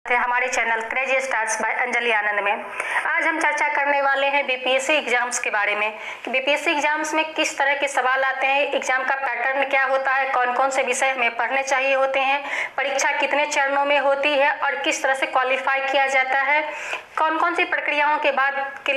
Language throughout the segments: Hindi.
थे हमारे channel crazy stars by Anjali Anand में। आज हम चर्चा करने वाले हैं बीपीएससी एग्जाम्स के बारे में कि बीपीएससी एग्जाम्स में किस तरह के सवाल आते हैं, एग्जाम का पैटर्न क्या होता है, कौन कौन से विषय हमें पढ़ने चाहिए होते हैं, परीक्षा कितने चरणों में होती है और किस तरह से क्वालिफाई किया जाता है, कौन कौन सी प्रक्रियाओं के बाद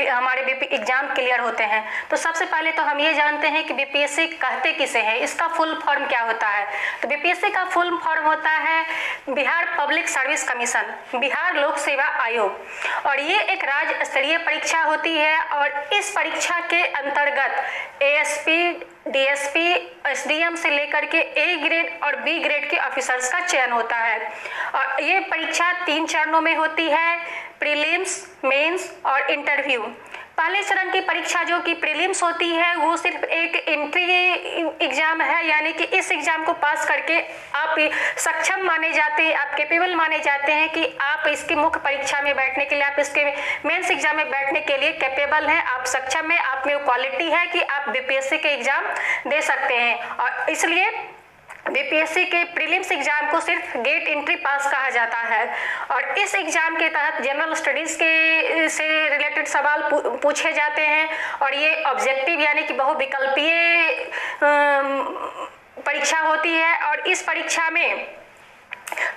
हमारे एग्जाम क्लियर होते हैं। तो सबसे पहले तो हम ये जानते हैं कि बीपीएससी कहते किसे हैं, इसका फुल फॉर्म क्या होता है। तो बीपीएससी का फुल फॉर्म होता है Bihar public service commission, Bihar लोक सेवा आयोग, और ये एक राज्य स्तरीय परीक्षा होती है और इस परीक्षा के अंतर्गत एएसपी, डीएसपी, एसडीएम से लेकर के ए ग्रेड और बी ग्रेड के ऑफिसर्स का चयन होता है। और ये परीक्षा 3 चरणों में होती है, प्रीलिम्स, मेंस और इंटरव्यू। पहले चरण की परीक्षा जो कि प्रीलिम्स होती है वो सिर्फ एक एंट्री एग्जाम है, यानी कि इस एग्जाम को पास करके आप सक्षम माने जाते हैं, आप कैपेबल माने जाते हैं कि आप इसकी मुख्य परीक्षा में बैठने के लिए, आप इसके मेंस एग्जाम में बैठने के लिए कैपेबल हैं, आप सक्षम हैं, आप में क्वालिटी है कि आप बीपीएससी के एग्जाम दे सकते हैं। और इसलिए बीपीएससी के प्रीलिम्स एग्जाम को सिर्फ गेट एंट्री पास कहा जाता है। और इस एग्जाम के तहत जनरल स्टडीज के से रिलेटेड सवाल पूछे जाते हैं और ये ऑब्जेक्टिव यानी कि बहुविकल्पीय परीक्षा होती है। और इस परीक्षा में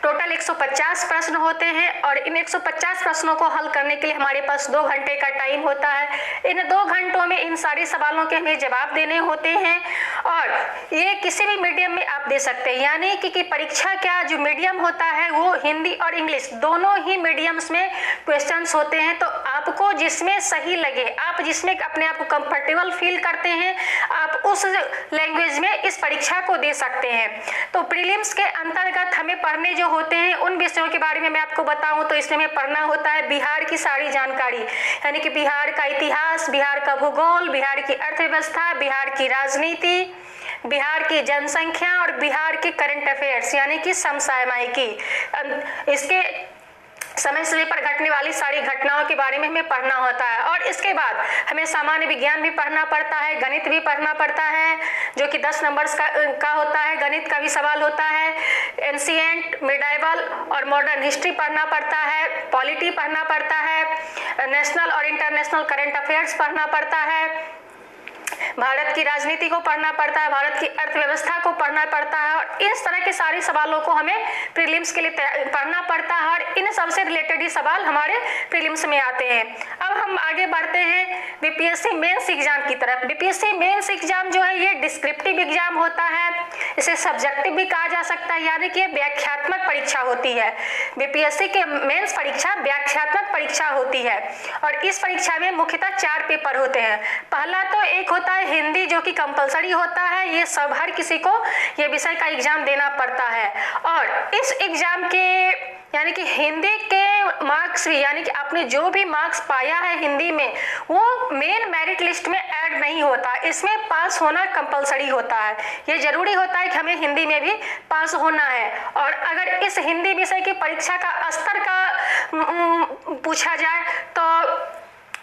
टोटल 150 प्रश्न होते हैं और इन 150 प्रश्नों को हल करने के लिए हमारे पास 2 घंटे का टाइम होता है। इन 2 घंटों में इन सारे सवालों के हमें जवाब देने होते हैं और ये किसी भी मीडियम में आप दे सकते हैं, यानी कि परीक्षा का जो मीडियम होता है वो हिंदी और इंग्लिश दोनों ही मीडियम्स में क्वेश्चंस होते हैं। तो आपको जिसमें सही लगे, आप जिसमें अपने आप को कंफर्टेबल फील करते हैं, आप उस लैंग्वेज में इस परीक्षा को दे सकते हैं। तो प्रीलिम्स के अंतर्गत हमें पढ़ने जो होते हैं उन विषयों के बारे में मैं आपको बताऊं तो इसमें हमें पढ़ना होता है बिहार की सारी जानकारी, यानी कि बिहार का इतिहास, बिहार का भूगोल, बिहार की अर्थव्यवस्था, बिहार की राजनीति, बिहार की जनसंख्या और बिहार के करंट अफेयर्स यानी कि समसामयिकी, इसके समय समय पर घटने वाली सारी घटनाओं के बारे में हमें पढ़ना होता है। और इसके बाद हमें सामान्य विज्ञान भी पढ़ना पड़ता है, गणित भी पढ़ना पड़ता है जो कि 10 नंबर्स का होता है, गणित का भी सवाल होता है, एंशिएंट, मिडाइवल और मॉडर्न हिस्ट्री पढ़ना पड़ता है, पॉलिटी पढ़ना पड़ता है, नेशनल और इंटरनेशनल करंट अफेयर्स पढ़ना पड़ता है, भारत की राजनीति को पढ़ना पड़ता है, भारत की अर्थव्यवस्था को पढ़ना पड़ता है। और इस तरह के सारे सवालों को हमें प्रीलिम्स के लिए पढ़ना पड़ता है और इन सबसे रिलेटेड ही सवाल हमारे प्रीलिम्स में आते हैं। अब हम आगे बढ़ते हैं बीपीएससी मेंस एग्जाम की तरफ। बीपीएससी मेंस एग्जाम जो है ये डिस्क्रिप्टिव एग्जाम होता है, इसे सब्जेक्टिव भी कहा जा सकता है, यानी कि व्याख्यात्मक परीक्षा होती है। बीपीएससी के मेंस परीक्षा व्याख्यात्मक परीक्षा होती है और इस परीक्षा में मुख्यतः 4 पेपर होते हैं। पहला तो एक होता है हिंदी जो कि कंपलसरी होता है, ये सब हर किसी को ये विषय का एग्जाम देना पड़ता है। और इस एग्जाम के यानी कि हिंदी के मार्क्स भी, यानी कि आपने जो भी मार्क्स पाया है हिंदी में वो मेन मेरिट लिस्ट में ऐड नहीं होता, इसमें पास होना कंपलसरी होता है। ये जरूरी होता है कि हमें हिंदी में भी पास होना है। और अगर इस हिंदी विषय की परीक्षा का स्तर का पूछा जाए तो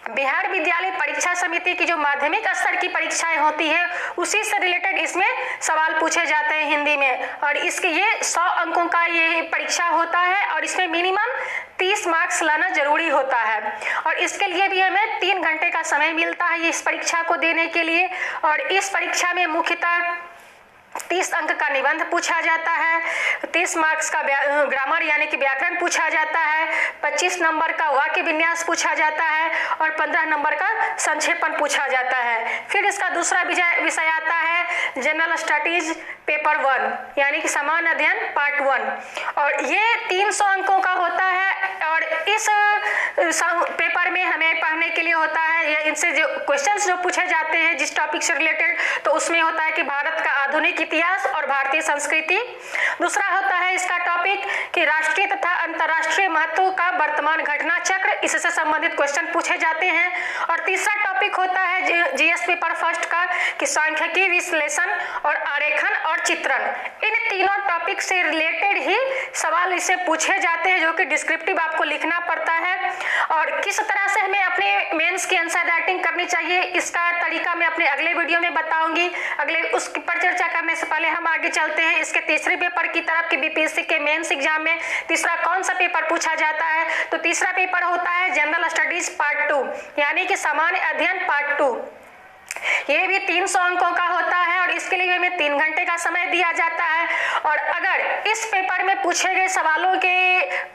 बिहार विद्यालय परीक्षा समिति की जो माध्यमिक स्तर की परीक्षाएं होती है उसी से रिलेटेड इसमें सवाल पूछे जाते हैं हिंदी में। और इसके ये 100 अंकों का ये परीक्षा होता है और इसमें मिनिमम 30 मार्क्स लाना जरूरी होता है। और इसके लिए भी हमें 3 घंटे का समय मिलता है इस परीक्षा को देने के लिए। और इस परीक्षा में मुख्यतः 30 अंक का निबंध पूछा जाता है, 30 मार्क्स का ग्रामर यानी कि व्याकरण पूछा जाता है, 25 नंबर का वाक्य विन्यास पूछा जाता है और 15 नंबर का संक्षेपण पूछा जाता है। फिर इसका दूसरा विषय आता है जनरल स्टडीज पेपर 1 यानी कि सामान्य अध्ययन पार्ट 1 और ये 300 अंकों का होता है। और इस पेपर में हमें पढ़ने के लिए होता है, इनसे जो क्वेश्चंस जो पूछे जाते हैं जिस टॉपिक से रिलेटेड, तो उसमें होता है कि भारत का आधुनिक इतिहास और भारतीय संस्कृति। दूसरा होता है इसका टॉपिक कि राष्ट्रीय तथा अंतर्राष्ट्रीय महत्व का वर्तमान घटना चक्र, इससे संबंधित क्वेश्चन पूछे जाते हैं। और तीसरा टॉपिक होता है जीएस पेपर फर्स्ट का कि सांख्यिकी, विश्लेषण और आरेखन और चित्रण। इन तीनों टॉपिक से रिलेटेड ही सवाल इसे पूछे जाते हैं जो कि डिस्क्रिप्टिव आपको लिखना पड़ता है। और किस तरह से हमें अपने मेंस की आंसर राइटिंग करनी चाहिए इसका तरीका मैं अपने अगले वीडियो में बताऊंगी। अगले उस पर चर्चा करने से पहले हम आगे चलते हैं इसके तीसरे पेपर की तरफ कि बीपीएससी के मेंस एग्जाम में तीसरा कौन सा पेपर पूछा पूछा जाता है। तो तीसरा पेपर होता है जनरल स्टडीज पार्ट 2 यानी कि सामान्य अध्ययन पार्ट 2। ये भी 300 अंकों का होता है और इसके लिए हमें 3 घंटे का समय दिया जाता है। और अगर इस पेपर में पूछे गए सवालों के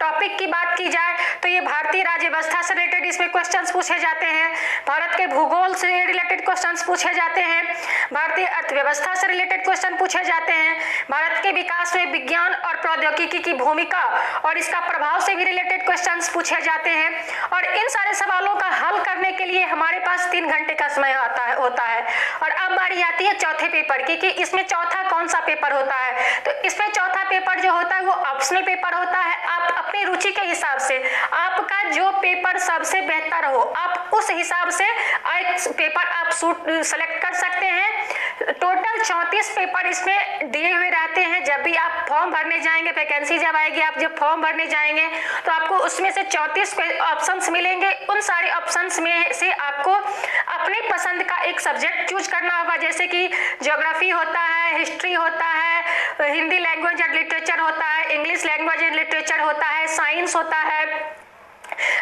टॉपिक की बात की जाए तो ये भारतीय राज्य व्यवस्था से रिलेटेड इसमें क्वेश्चंस पूछे जाते हैं, भारत के भूगोल से रिलेटेड क्वेश्चंस पूछे जाते हैं, भारतीय अर्थव्यवस्था से रिलेटेड क्वेश्चन पूछे जाते हैं, भारत के विकास में विज्ञान और प्रौद्योगिकी की भूमिका और इसका प्रभाव से भी रिलेटेड क्वेश्चंस पूछे जाते हैं। और इन सारे सवालों का हल करने के लिए हमारे पास 3 घंटे का समय होता है। और अब बारी आती है चौथे पेपर की कि इसमें चौथा कौन सा पेपर होता है। तो इसमें चौथा पेपर जो होता है वो ऑप्शनल पेपर होता है। आप अपनी रुचि के हिसाब से आपका जो पेपर सबसे बेहतर हो आप उस हिसाब से एक पेपर आप सेलेक्ट कर सकते हैं। टोटल 34 पेपर इसमें दिए हुए रहते हैं। जब भी आप फॉर्म भरने जाएंगे, वैकेंसी जब आएगी, आप जब फॉर्म भरने जाएंगे तो आपको उसमें से 34 ऑप्शंस मिलेंगे। उन सारे ऑप्शंस में से आपको अपनी पसंद का एक सब्जेक्ट चूज करना होगा, जैसे कि ज्योग्राफी होता है, हिस्ट्री होता है, हिंदी लैंग्वेज एंड लिटरेचर होता है, इंग्लिश लैंग्वेज एंड लिटरेचर होता है, साइंस होता है,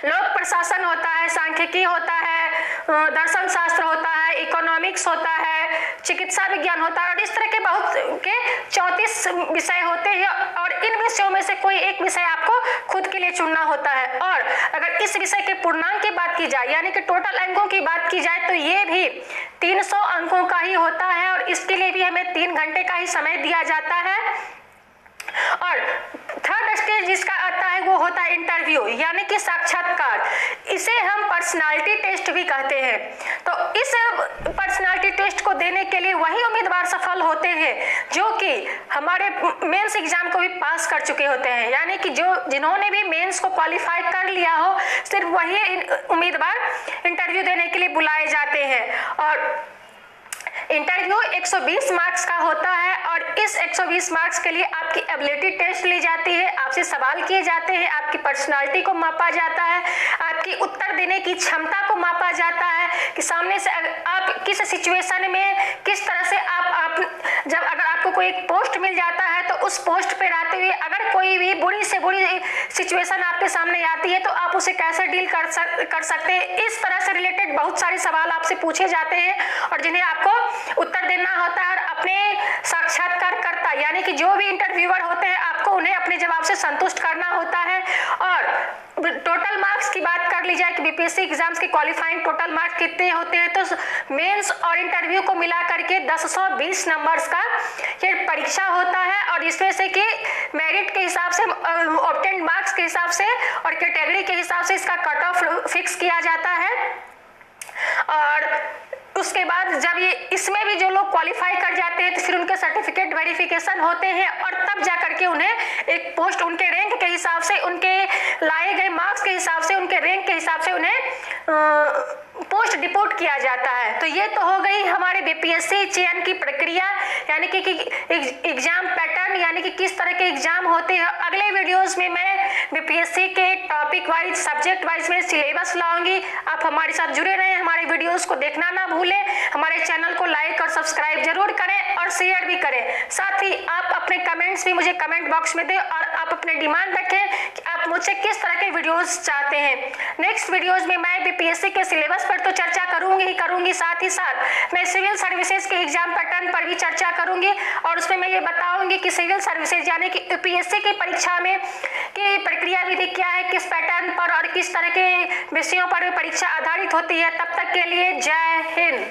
लोक प्रशासन होता है, सांख्यिकी होता है, दर्शन शास्त्र होता है, इकोनॉमिक्स होता है, चिकित्सा विज्ञान होता है और इस तरह के बहुत के 34 विषय होते हैं। और इन विषयों में से कोई एक विषय आपको खुद के लिए चुनना होता है। और अगर इस विषय के पूर्णांक की बात की जाए यानी कि टोटल अंकों की बात की जाए तो ये भी 300 अंकों का ही होता है और इसके लिए भी हमें 3 घंटे का ही समय दिया जाता है। और थर्ड स्टेज जिसका आता है वो होता है इंटरव्यू यानी कि साक्षात्कार। इसे हम पर्सनालिटी टेस्ट भी कहते हैं। तो इस पर्सनालिटी टेस्ट को देने के लिए वही उम्मीदवार सफल होते हैं जो कि हमारे मेंस एग्जाम को भी पास कर चुके होते हैं, यानी कि जिन्होंने भी मेंस को क्वालिफाई कर लिया हो सिर्फ वही उम्मीदवार इंटरव्यू देने के लिए बुलाए जाते हैं। और इंटरव्यू 120 मार्क्स का होता है और इस 120 मार्क्स के लिए आपकी एबिलिटी टेस्ट ली जाती है, आपसे सवाल किए जाते हैं, आपकी पर्सनालिटी को मापा जाता है, आपकी उत्तर देने की क्षमता को मापा जाता है कि सामने से आप किस सिचुएशन में किस तरह से आप जब अगर आपको कोई एक पोस्ट मिल जाता है तो उस पोस्ट पे रहते हुए अगर कोई भी बुरी से बुरी सिचुएशन आपके सामने आती है तो आप उसे कैसे डील कर सकते हैं। इस तरह से रिलेटेड बहुत सारे सवाल आपसे पूछे जाते हैं और जिन्हें आपको उत्तर देना होता है। और अपने साक्षात्कारकर्ता यानी कि जो भी इंटरव्यूअर होते हैं आपको उन्हें अपने जवाब से संतुष्ट करना होता है। और टोटल मार्क्स की बात कर ली जाए कि बीपीएससी एग्जाम्स के क्वालिफाइंग टोटल मार्क्स कितने होते हैं तो मेंस और इंटरव्यू को मिला करके 1020 नंबर्स का ये परीक्षा होता है। और इसमें से कि मेरिट के हिसाब से ऑब्टेन्ड मार्क्स के हिसाब से और कैटेगरी के हिसाब से इसका कट ऑफ फिक्स किया जाता है। और उसके बाद जब ये इसमें भी जो लोग क्वालिफाई कर जाते हैं तो फिर उनके सर्टिफिकेट वेरिफिकेशन होते हैं और तब जा करके उन्हें एक पोस्ट उनके रैंक के हिसाब से, उनके लाए गए मार्क्स के हिसाब से, उनके रैंक के हिसाब से उन्हें पोस्ट डिपोट किया जाता है। तो ये तो हो गई हमारे बीपीएससी चयन की प्रक्रिया यानी कि एग्जाम पैटर्न यानी कि किस तरह के एग्जाम होते हैं। अगले वीडियोस में मैं बीपीएससी के टॉपिक वाइज सब्जेक्ट वाइज में सिलेबस लाऊंगी। आप हमारे साथ जुड़े रहें, हमारे वीडियोस को देखना ना भूलें, हमारे चैनल को लाइक और सब्सक्राइब जरूर करें और शेयर भी करें। साथ ही आप अपने कमेंट्स भी मुझे कमेंट बॉक्स में दें और आप अपने डिमांड रखें कि आप मुझसे किस तरह के वीडियोस चाहते हैं। नेक्स्ट वीडियोस में मैं बीपीएससी के सिलेबस पर तो चर्चा करूंगी, साथ ही साथ मैं सिविल सर्विसेज के एग्जाम पैटर्न पर भी चर्चा करूंगी और उसमें मैं ये बताऊंगी कि सिविल सर्विसेज यानी कि यूपीएससी की परीक्षा में की प्रक्रिया विधि क्या है, किस पैटर्न पर और किस तरह के विषयों पर परीक्षा आधारित होती है। तब तक के लिए जय हिंद।